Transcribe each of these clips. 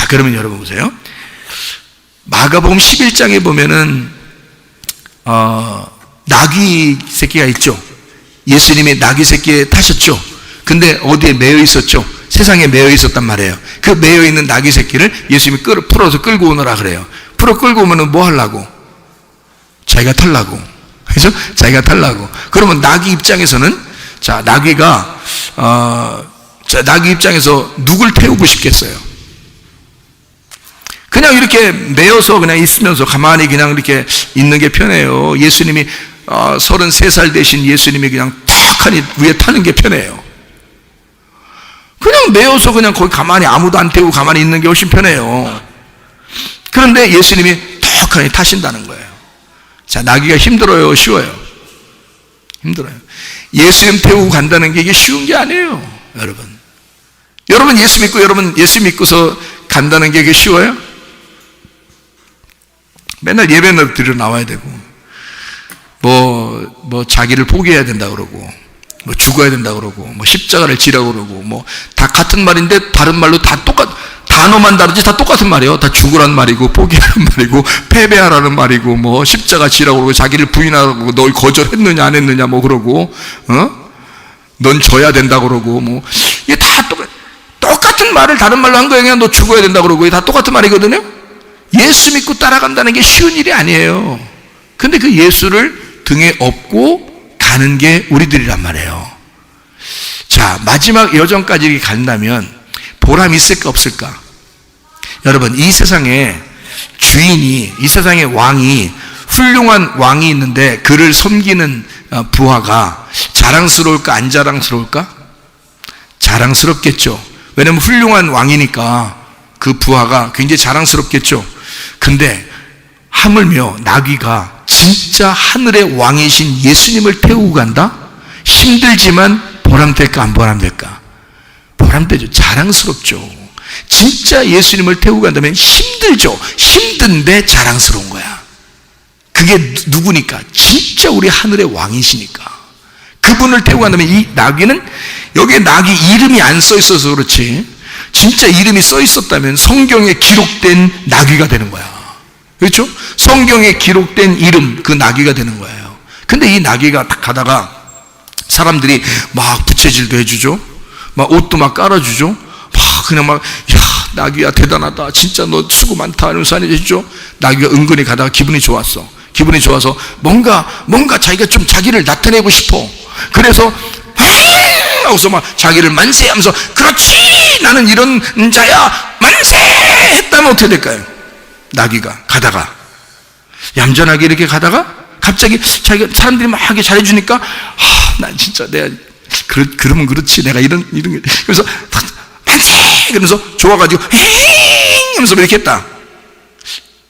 자, 그러면 여러분 보세요. 마가복음 11장에 보면은 나귀 새끼가 있죠. 예수님이 나귀 새끼에 타셨죠. 근데 어디에 매여 있었죠? 세상에 매여 있었단 말이에요. 그 매여 있는 나귀 새끼를 예수님이 풀어서 끌고 오너라 그래요. 풀어 끌고 오면은 뭐 하려고? 자기가 탈라고. 그죠? 자기가 탈라고. 그러면 나귀 입장에서는, 자, 나귀가 나귀 입장에서 누굴 태우고 싶겠어요? 그냥 이렇게 매여서 그냥 있으면서 가만히 그냥 이렇게 있는 게 편해요. 예수님이 33살 되신 예수님이 그냥 탁하니 위에 타는 게 편해요. 그냥 매여서 그냥 거기 가만히 아무도 안 태우고 가만히 있는 게 훨씬 편해요. 그런데 예수님이 탁하니 타신다는 거예요. 자, 나귀가 힘들어요? 쉬워요? 힘들어요. 예수님 태우고 간다는 게 이게 쉬운 게 아니에요. 여러분 예수 믿고, 여러분 예수 믿고서 간다는 게 이게 쉬워요? 맨날 예배나 드리러 나와야 되고, 뭐 자기를 포기해야 된다 그러고, 뭐 죽어야 된다 그러고, 뭐 십자가를 지라고 그러고, 뭐 다 같은 말인데 다른 말로 다 단어만 다르지 다 똑같은 말이에요. 다 죽으란 말이고, 포기하는 말이고, 패배하라는 말이고, 뭐 십자가 지라고 그러고, 자기를 부인하라고, 너 거절했느냐 안 했느냐 뭐 그러고, 넌 져야 된다 그러고, 뭐 이게 다 똑같은 말을 다른 말로 한 거예요. 그냥 너 죽어야 된다 그러고, 이게 다 똑같은 말이거든요. 예수 믿고 따라간다는 게 쉬운 일이 아니에요. 근데 그 예수를 등에 업고 가는 게 우리들이란 말이에요. 자, 마지막 여정까지 간다면 보람 있을까 없을까? 여러분, 이 세상에 주인이, 이 세상에 왕이, 훌륭한 왕이 있는데 그를 섬기는 부하가 자랑스러울까 안 자랑스러울까? 자랑스럽겠죠. 왜냐면 훌륭한 왕이니까 그 부하가 굉장히 자랑스럽겠죠. 근데 하물며 나귀가 진짜 하늘의 왕이신 예수님을 태우고 간다? 힘들지만 보람될까 안 보람될까? 보람되죠. 자랑스럽죠. 진짜 예수님을 태우고 간다면 힘들죠. 힘든데 자랑스러운 거야. 그게 누구니까? 진짜 우리 하늘의 왕이시니까. 그분을 태우고 간다면 이 나귀는, 여기에 나귀 이름이 안 써 있어서 그렇지, 진짜 이름이 써 있었다면 성경에 기록된 나귀가 되는 거야. 그렇죠? 성경에 기록된 이름, 그 나귀가 되는 거예요. 근데 이 나귀가 딱 가다가 사람들이 막 부채질도 해주죠. 막 옷도 막 깔아주죠. 막 그냥 막, 야, 나귀야 대단하다. 진짜 너 수고 많다. 이러면서 해주죠. 나귀가 은근히 가다가 기분이 좋았어. 기분이 좋아서 뭔가 자기가 좀 자기를 나타내고 싶어. 그래서 하고서 막 자기를 만세하면서, 그렇지 나는 이런 자야 만세 했다면 어떻게 될까요? 나귀가 가다가 얌전하게 이렇게 가다가 갑자기 자기가, 사람들이 막 하게 잘해주니까, 난 진짜 내가 그러면 그렇지, 내가 이런 게, 그래서 만세 그러면서 좋아가지고 헤잉 하면서 이렇게 했다.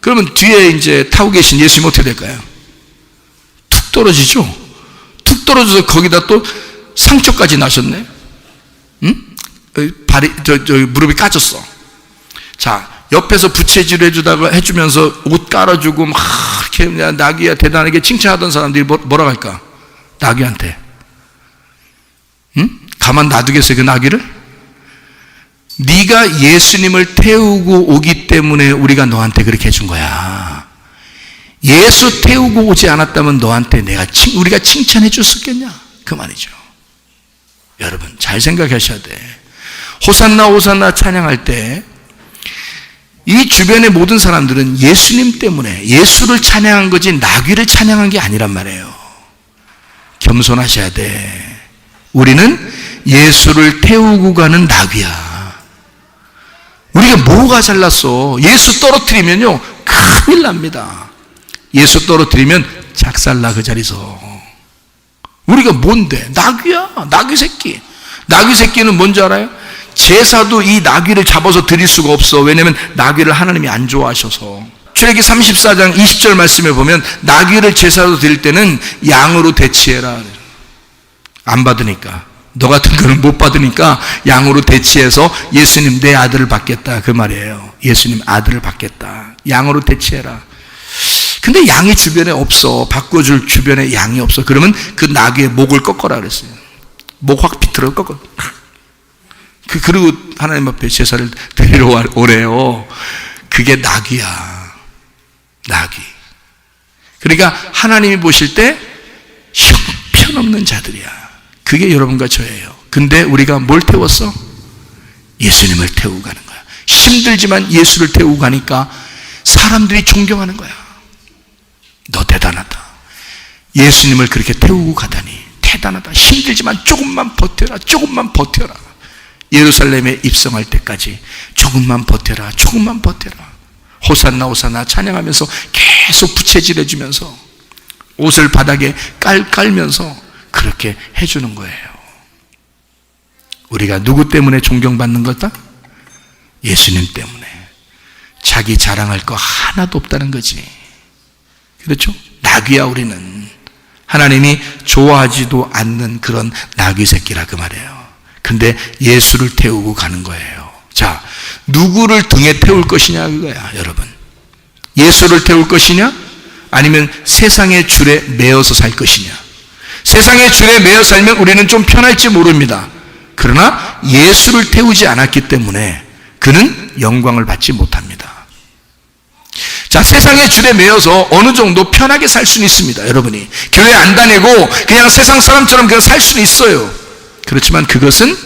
그러면 뒤에 이제 타고 계신 예수님 어떻게 될까요? 툭 떨어지죠. 툭 떨어져서 거기다 또 상처까지 나셨네. 응? 발이 무릎이 까졌어. 자, 옆에서 부채질 해주면서 옷 깔아주고 막 이렇게 나귀야 대단하게 칭찬하던 사람들이 뭐라고 할까? 나귀한테, 응? 가만 놔두겠어요 그 나귀를? 네가 예수님을 태우고 오기 때문에 우리가 너한테 그렇게 해준 거야. 예수 태우고 오지 않았다면 너한테 우리가 칭찬해 줬었겠냐? 그 말이죠. 여러분 잘 생각하셔야 돼. 호산나 호산나 찬양할 때 이 주변의 모든 사람들은 예수님 때문에 예수를 찬양한 거지 나귀를 찬양한 게 아니란 말이에요. 겸손하셔야 돼. 우리는 예수를 태우고 가는 나귀야. 우리가 뭐가 잘났어? 예수 떨어뜨리면요 큰일 납니다. 예수 떨어뜨리면 작살나 그 자리에서. 우리가 뭔데? 나귀야. 나귀 새끼. 나귀 새끼는 뭔지 알아요? 제사도 이 나귀를 잡아서 드릴 수가 없어. 왜냐하면 나귀를 하나님이 안 좋아하셔서. 출애기 34장 20절 말씀에 보면 나귀를 제사로 드릴 때는 양으로 대치해라. 안 받으니까, 너 같은 거는 못 받으니까 양으로 대치해서 예수님 내 아들을 받겠다 그 말이에요. 예수님 아들을 받겠다. 양으로 대치해라. 근데 양이 주변에 없어. 바꿔줄 주변에 양이 없어. 그러면 그 나귀의 목을 꺾어라 그랬어요. 목 확 비틀어 꺾어. 그리고 하나님 앞에 제사를 드리러 오래요. 그게 낙이야. 낙이. 그러니까 하나님이 보실 때 형편없는 자들이야. 그게 여러분과 저예요. 근데 우리가 뭘 태웠어? 예수님을 태우고 가는 거야. 힘들지만 예수를 태우고 가니까 사람들이 존경하는 거야. 너 대단하다. 예수님을 그렇게 태우고 가다니 대단하다. 힘들지만 조금만 버텨라. 조금만 버텨라. 예루살렘에 입성할 때까지 조금만 버텨라. 조금만 버텨라. 호산나 호산나 찬양하면서 계속 부채질해 주면서 옷을 바닥에 깔면서 그렇게 해주는 거예요. 우리가 누구 때문에 존경받는 거다? 예수님 때문에. 자기 자랑할 거 하나도 없다는 거지. 그렇죠? 낙이야 우리는. 하나님이 좋아하지도 않는 그런 나귀 새끼라 그 말이에요. 근데 예수를 태우고 가는 거예요. 자, 누구를 등에 태울 것이냐 그거야 여러분. 예수를 태울 것이냐? 아니면 세상의 줄에 매어서 살 것이냐? 세상의 줄에 매어 살면 우리는 좀 편할지 모릅니다. 그러나 예수를 태우지 않았기 때문에 그는 영광을 받지 못합니다. 자, 세상의 줄에 매여서 어느 정도 편하게 살 수는 있습니다. 여러분이 교회 안 다니고 그냥 세상 사람처럼 그냥 살 수는 있어요. 그렇지만 그것은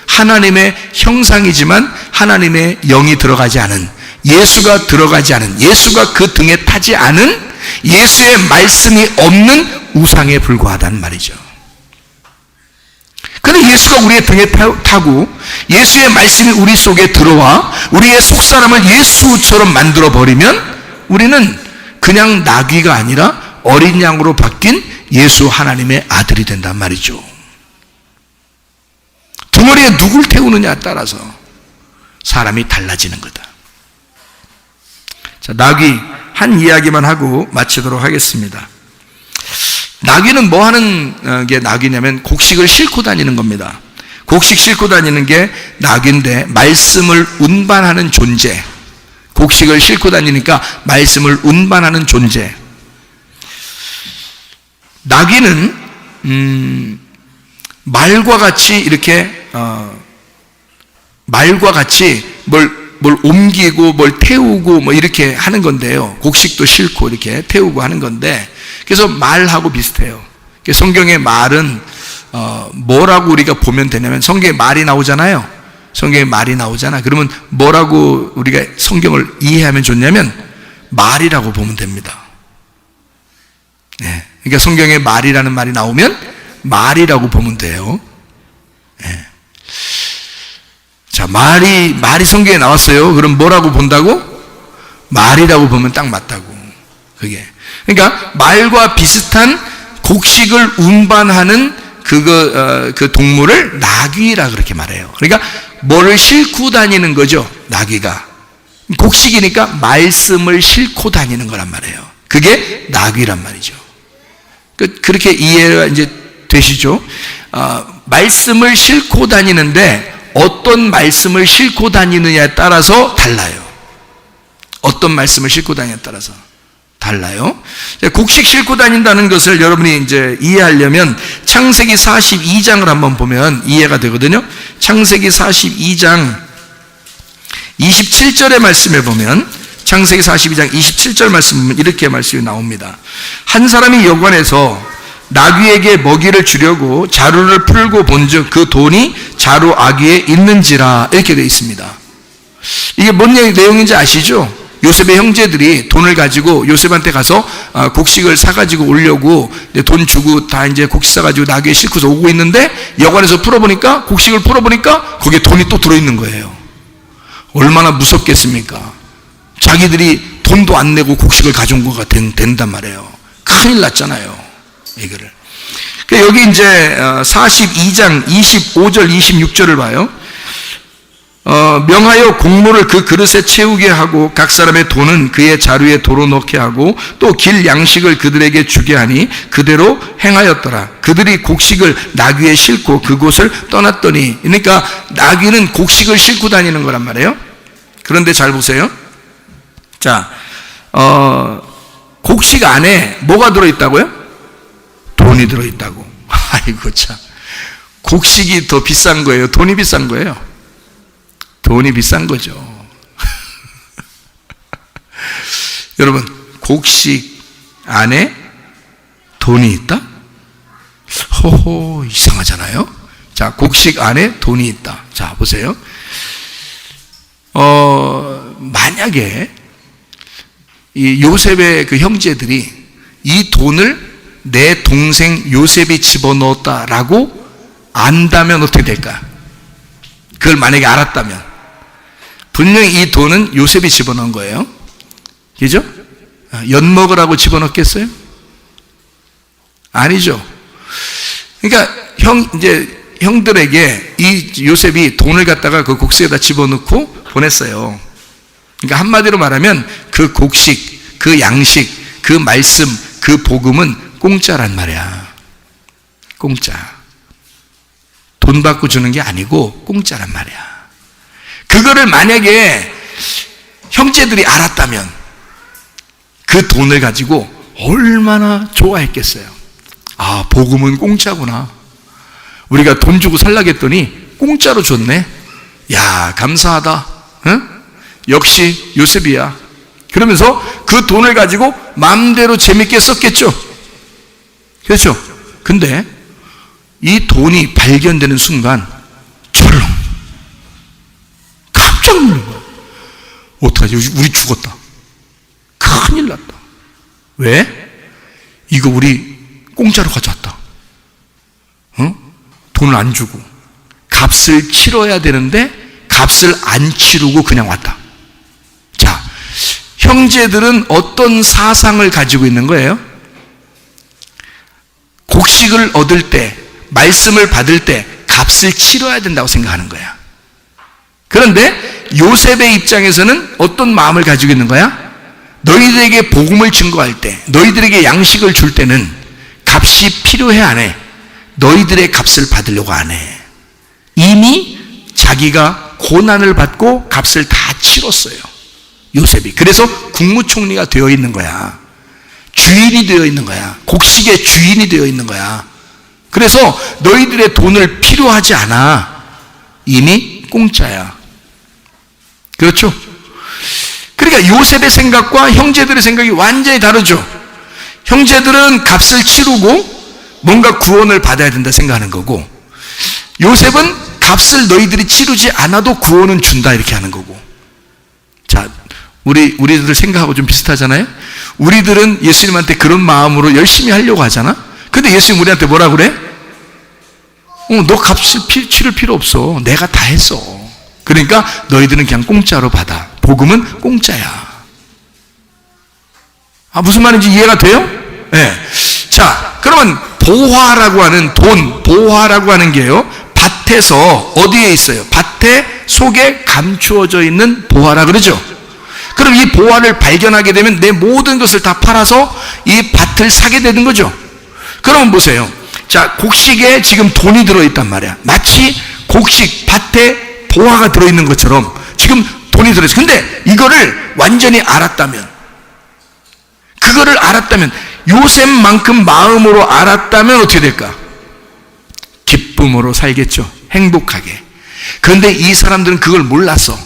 하나님의 형상이지만 하나님의 영이 들어가지 않은, 예수가 들어가지 않은, 예수가 그 등에 타지 않은, 예수의 말씀이 없는 우상에 불과하다는 말이죠. 그런데 예수가 우리의 등에 타고 예수의 말씀이 우리 속에 들어와 우리의 속사람을 예수처럼 만들어버리면 우리는 그냥 나귀가 아니라 어린 양으로 바뀐 예수 하나님의 아들이 된단 말이죠. 덩어리에 누굴 태우느냐에 따라서 사람이 달라지는 거다. 자, 나귀 한 이야기만 하고 마치도록 하겠습니다. 나귀는 뭐 하는 게 나귀냐면 곡식을 싣고 다니는 겁니다. 곡식 싣고 다니는 게 나귀인데 말씀을 운반하는 존재. 곡식을 싣고 다니니까 말씀을 운반하는 존재. 나귀는 말과 같이 이렇게 말과 같이 뭘 옮기고 뭘 태우고 뭐 이렇게 하는 건데요. 곡식도 싣고 이렇게 태우고 하는 건데, 그래서 말하고 비슷해요. 성경의 말은 뭐라고 우리가 보면 되냐면, 성경에 말이 나오잖아요. 성경에 말이 나오잖아. 그러면 뭐라고 우리가 성경을 이해하면 좋냐면 말이라고 보면 됩니다. 네. 그러니까 성경에 말이라는 말이 나오면 말이라고 보면 돼요. 네. 자, 말이 성경에 나왔어요. 그럼 뭐라고 본다고? 말이라고 보면 딱 맞다고. 그게. 그러니까 말과 비슷한 곡식을 운반하는 그 동물을 나귀라 그렇게 말해요. 그러니까 뭐를 싣고 다니는 거죠, 나귀가. 곡식이니까 말씀을 싣고 다니는 거란 말이에요. 그게 나귀란 말이죠. 그렇게 이해가 이제 되시죠? 말씀을 싣고 다니는데 어떤 말씀을 싣고 다니느냐에 따라서 달라요. 어떤 말씀을 싣고 다니느냐에 따라서 달라요. 곡식 싣고 다닌다는 것을 여러분이 이제 이해하려면 창세기 42장을 한번 보면 이해가 되거든요. 창세기 42장 27절의 말씀에 보면, 창세기 42장 27절 말씀 보면 이렇게 말씀이 나옵니다. 한 사람이 여관에서 나귀에게 먹이를 주려고 자루를 풀고 본즉 그 돈이 자루 아귀에 있는지라, 이렇게 되어 있습니다. 이게 뭔 내용인지 아시죠? 요셉의 형제들이 돈을 가지고 요셉한테 가서 곡식을 사가지고 오려고 돈 주고 다 이제 곡식 사가지고 나귀에 싣고서 오고 있는데, 여관에서 풀어보니까, 곡식을 풀어보니까 거기에 돈이 또 들어있는 거예요. 얼마나 무섭겠습니까? 자기들이 돈도 안 내고 곡식을 가져온 거가 된단 말이에요. 큰일 났잖아요, 이거를. 여기 이제 42장 25절 26절을 봐요. 명하여 곡물을 그 그릇에 채우게 하고 각 사람의 돈은 그의 자루에 도로 넣게 하고 또 길 양식을 그들에게 주게 하니 그대로 행하였더라. 그들이 곡식을 나귀에 싣고 그곳을 떠났더니, 그러니까 나귀는 곡식을 싣고 다니는 거란 말이에요. 그런데 잘 보세요. 자, 곡식 안에 뭐가 들어있다고요? 돈이 들어있다고. 아이고 참, 곡식이 더 비싼 거예요? 돈이 비싼 거예요? 돈이 비싼 거죠. 여러분, 곡식 안에 돈이 있다? 호호, 이상하잖아요. 자, 곡식 안에 돈이 있다. 자, 보세요. 만약에 이 요셉의 그 형제들이 이 돈을 내 동생 요셉이 집어넣었다라고 안다면 어떻게 될까? 그걸 만약에 알았다면 분명히 이 돈은 요셉이 집어넣은 거예요. 그죠? 엿먹으라고 집어넣겠어요? 아니죠. 그러니까 형들에게 이 요셉이 돈을 갖다가 그 곡식에다 집어넣고 보냈어요. 그러니까 한마디로 말하면 그 곡식, 그 양식, 그 말씀, 그 복음은 공짜란 말이야. 공짜. 돈 받고 주는 게 아니고 공짜란 말이야. 그거를 만약에 형제들이 알았다면 그 돈을 가지고 얼마나 좋아했겠어요. 아, 복음은 공짜구나. 우리가 돈 주고 살라겠더니 공짜로 줬네. 야, 감사하다. 응? 역시 요셉이야. 그러면서 그 돈을 가지고 마음대로 재밌게 썼겠죠. 그렇죠? 근데 이 돈이 발견되는 순간 철렁 깜짝 놀란 거야. 어떡하지? 우리 죽었다. 큰일 났다. 왜? 이거 우리 공짜로 가져왔다. 돈을 안 주고 값을 치러야 되는데 값을 안 치르고 그냥 왔다. 자, 형제들은 어떤 사상을 가지고 있는 거예요? 곡식을 얻을 때, 말씀을 받을 때 값을 치러야 된다고 생각하는 거야. 그런데 요셉의 입장에서는 어떤 마음을 가지고 있는 거야? 너희들에게 복음을 증거할 때, 너희들에게 양식을 줄 때는 값이 필요해 안 해? 너희들의 값을 받으려고 안 해. 이미 자기가 고난을 받고 값을 다 치렀어요. 요셉이. 그래서 국무총리가 되어 있는 거야. 주인이 되어 있는 거야. 곡식의 주인이 되어 있는 거야. 그래서 너희들의 돈을 필요하지 않아. 이미 공짜야. 그렇죠? 그러니까 요셉의 생각과 형제들의 생각이 완전히 다르죠. 형제들은 값을 치르고 뭔가 구원을 받아야 된다 생각하는 거고, 요셉은 값을 너희들이 치르지 않아도 구원은 준다 이렇게 하는 거고. 자, 우리들 생각하고 좀 비슷하잖아요. 우리들은 예수님한테 그런 마음으로 열심히 하려고 하잖아. 근데 예수님 우리한테 뭐라 그래? 너 값을 치를 필요 없어. 내가 다 했어. 그러니까 너희들은 그냥 공짜로 받아. 복음은 공짜야. 아, 무슨 말인지 이해가 돼요? 네. 자, 그러면 보화라고 하는 돈, 보화라고 하는 게요, 밭에서 어디에 있어요? 밭에 속에 감추어져 있는 보화라 그러죠. 그럼 이 보화를 발견하게 되면 내 모든 것을 다 팔아서 이 밭을 사게 되는 거죠. 그러면 보세요. 자, 곡식에 지금 돈이 들어있단 말이야. 마치 곡식 밭에 보화가 들어있는 것처럼 지금 돈이 들어있어. 근데 이거를 완전히 알았다면, 그거를 알았다면, 요셉만큼 마음으로 알았다면 어떻게 될까? 기쁨으로 살겠죠. 행복하게. 그런데 이 사람들은 그걸 몰랐어.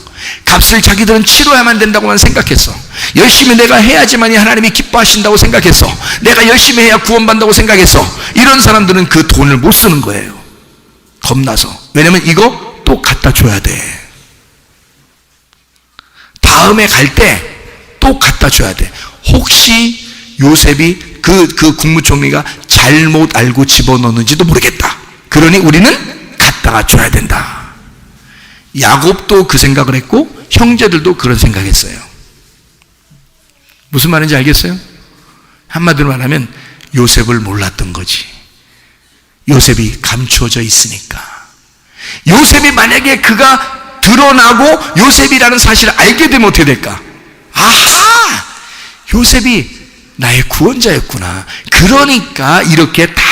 값을 자기들은 치러야만 된다고만 생각했어. 열심히 내가 해야지만이 하나님이 기뻐하신다고 생각했어. 내가 열심히 해야 구원받는다고 생각했어. 이런 사람들은 그 돈을 못 쓰는 거예요. 겁나서. 왜냐면 이거 또 갖다 줘야 돼. 다음에 갈 때 또 갖다 줘야 돼. 혹시 요셉이 그 국무총리가 잘못 알고 집어넣는지도 모르겠다. 그러니 우리는 갖다가 줘야 된다. 야곱도 그 생각을 했고 형제들도 그런 생각했어요. 무슨 말인지 알겠어요? 한마디로 말하면 요셉을 몰랐던 거지. 요셉이 감추어져 있으니까. 요셉이 만약에 그가 드러나고 요셉이라는 사실을 알게 되면 어떻게 될까? 아하! 요셉이 나의 구원자였구나. 그러니까 이렇게 다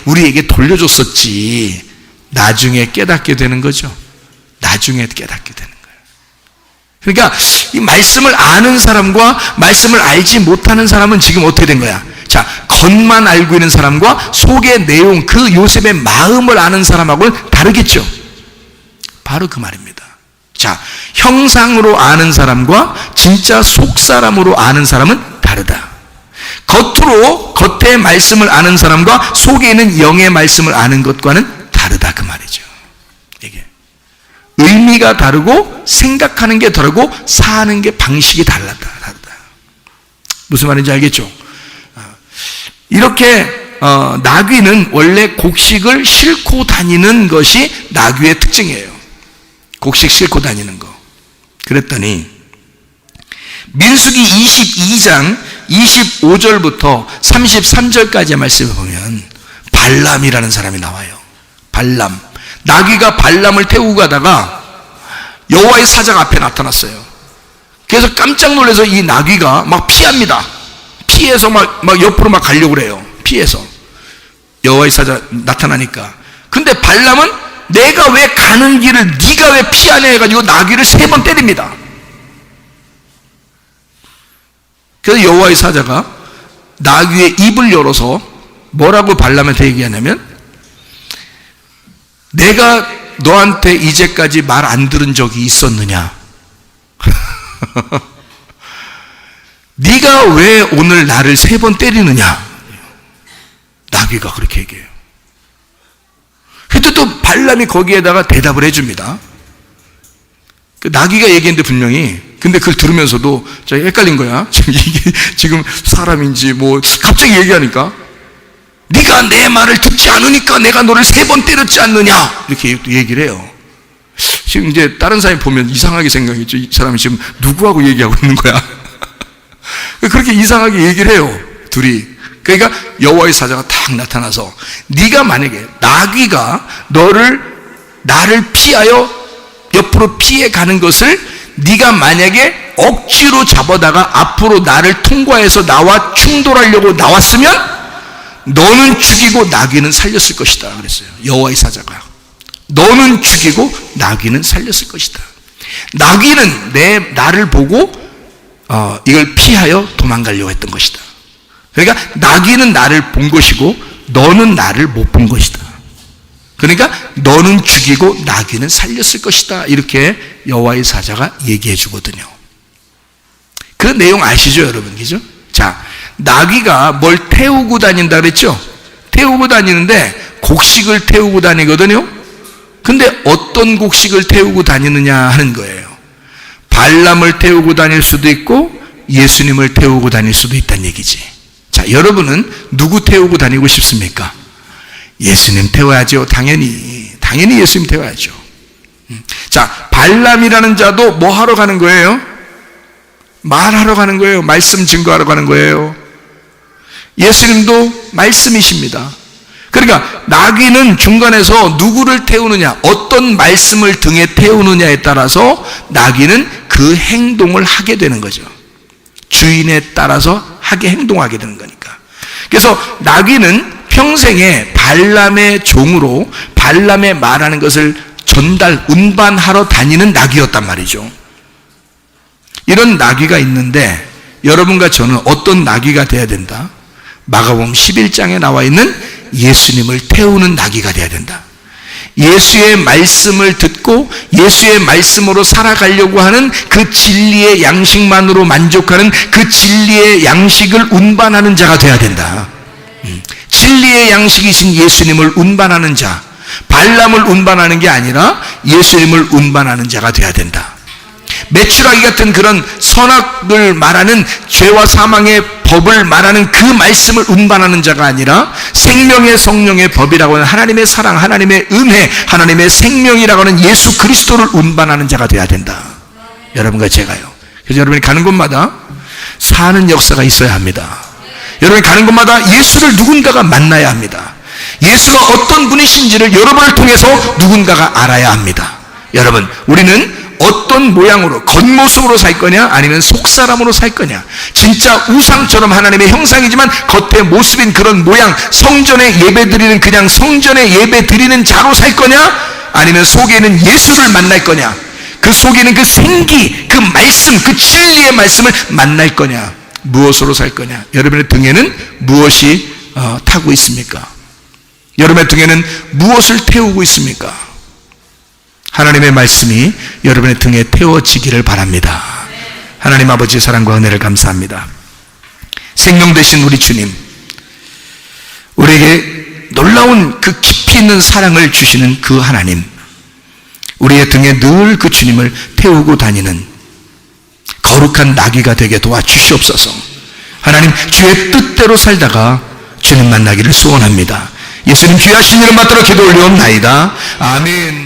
우리에게 돌려줬었지. 나중에 깨닫게 되는 거죠. 나중에 깨닫게 되는 거예요. 그러니까 이 말씀을 아는 사람과 말씀을 알지 못하는 사람은 지금 어떻게 된 거야? 자, 겉만 알고 있는 사람과 속의 내용, 그 요셉의 마음을 아는 사람하고는 다르겠죠. 바로 그 말입니다. 자, 형상으로 아는 사람과 진짜 속 사람으로 아는 사람은 다르다. 겉의 말씀을 아는 사람과 속에 있는 영의 말씀을 아는 것과는 다르다, 그 말이죠. 이게 의미가 다르고 생각하는 게 다르고 사는 게 방식이 다르다. 무슨 말인지 알겠죠? 이렇게 나귀는 원래 곡식을 싣고 다니는 것이 나귀의 특징이에요. 곡식 싣고 다니는 거. 그랬더니 민수기 22장 25절부터 33절까지의 말씀을 보면 발람이라는 사람이 나와요. 발람. 나귀가 발람을 태우고 가다가 여호와의 사자가 앞에 나타났어요. 그래서 깜짝 놀라서 이 나귀가 막 피합니다. 피해서 막 옆으로 막 가려고 그래요. 피해서. 여호와의 사자 나타나니까. 근데 발람은 내가 왜 가는 길을 네가 왜 피하냐 해가지고 나귀를 3번 때립니다. 그래서 여호와의 사자가 나귀의 입을 열어서 뭐라고 발람한테 얘기하냐면, 내가 너한테 이제까지 말 안 들은 적이 있었느냐? 네가 왜 오늘 나를 3번 때리느냐? 나귀가 그렇게 얘기해요. 그때 또 발람이 거기에다가 대답을 해줍니다. 나귀가 얘기했는데 분명히, 근데 그걸 들으면서도 제가 헷갈린 거야. 이게 지금 사람인지 뭐 갑자기 얘기하니까, 네가 내 말을 듣지 않으니까 내가 너를 3번 때렸지 않느냐, 이렇게 얘기를 해요. 지금 이제 다른 사람이 보면 이상하게 생각했죠. 이 사람이 지금 누구하고 얘기하고 있는 거야? 그렇게 이상하게 얘기를 해요, 둘이. 그러니까 여호와의 사자가 딱 나타나서, 네가 만약에 나귀가 나를 피하여 옆으로 피해 가는 것을 네가 만약에 억지로 잡아다가 앞으로 나를 통과해서 나와 충돌하려고 나왔으면 너는 죽이고 나귀는 살렸을 것이다 그랬어요. 여호와의 사자가 너는 죽이고 나귀는 살렸을 것이다. 나귀는 나를 보고 이걸 피하여 도망가려고 했던 것이다. 그러니까 나귀는 나를 본 것이고 너는 나를 못 본 것이다. 그러니까 너는 죽이고 나귀는 살렸을 것이다. 이렇게 여호와의 사자가 얘기해 주거든요. 그 내용 아시죠, 여러분? 그죠? 자, 나귀가 뭘 태우고 다닌다 그랬죠? 태우고 다니는데 곡식을 태우고 다니거든요. 근데 어떤 곡식을 태우고 다니느냐 하는 거예요. 발람을 태우고 다닐 수도 있고 예수님을 태우고 다닐 수도 있다는 얘기지. 자, 여러분은 누구 태우고 다니고 싶습니까? 예수님 태워야죠. 당연히 예수님 태워야죠. 자, 발람이라는 자도 뭐 하러 가는 거예요? 말하러 가는 거예요. 말씀 증거하러 가는 거예요. 예수님도 말씀이십니다. 그러니까 나귀는 중간에서 누구를 태우느냐, 어떤 말씀을 등에 태우느냐에 따라서 나귀는 그 행동을 하게 되는 거죠. 주인에 따라서 행동하게 되는 거니까. 그래서 나귀는 평생에 발람의 종으로 발람의 말하는 것을 운반하러 다니는 나귀였단 말이죠. 이런 나귀가 있는데 여러분과 저는 어떤 나귀가 돼야 된다? 마가복음 11장에 나와 있는 예수님을 태우는 나귀가 돼야 된다. 예수의 말씀을 듣고 예수의 말씀으로 살아가려고 하는 그 진리의 양식만으로 만족하는 그 진리의 양식을 운반하는 자가 돼야 된다. 진리의 양식이신 예수님을 운반하는 자, 발람을 운반하는 게 아니라 예수님을 운반하는 자가 돼야 된다. 메추라기 같은 그런 선악을 말하는 죄와 사망의 법을 말하는 그 말씀을 운반하는 자가 아니라 생명의 성령의 법이라고 하는 하나님의 사랑, 하나님의 은혜, 하나님의 생명이라고 하는 예수 그리스도를 운반하는 자가 돼야 된다. 여러분과 제가요. 그래서 여러분이 가는 곳마다 사는 역사가 있어야 합니다. 여러분이 가는 곳마다 예수를 누군가가 만나야 합니다. 예수가 어떤 분이신지를 여러분을 통해서 누군가가 알아야 합니다. 여러분, 우리는 어떤 모양으로, 겉모습으로 살 거냐, 아니면 속사람으로 살 거냐, 진짜 우상처럼 하나님의 형상이지만 겉의 모습인 그런 모양, 성전에 예배 드리는 그냥 성전에 예배 드리는 자로 살 거냐, 아니면 속에 있는 예수를 만날 거냐, 그 속에 있는 그 생기, 그 말씀, 그 진리의 말씀을 만날 거냐, 무엇으로 살 거냐. 여러분의 등에는 무엇이 타고 있습니까? 여러분의 등에는 무엇을 태우고 있습니까? 하나님의 말씀이 여러분의 등에 태워지기를 바랍니다. 하나님 아버지의 사랑과 은혜를 감사합니다. 생명 되신 우리 주님, 우리에게 놀라운 그 깊이 있는 사랑을 주시는 그 하나님, 우리의 등에 늘 그 주님을 태우고 다니는 거룩한 나귀가 되게 도와주시옵소서. 하나님, 주의 뜻대로 살다가 주님 만나기를 소원합니다. 예수님 귀하신 이름 받들어 기도 올리옵나이다. 아멘.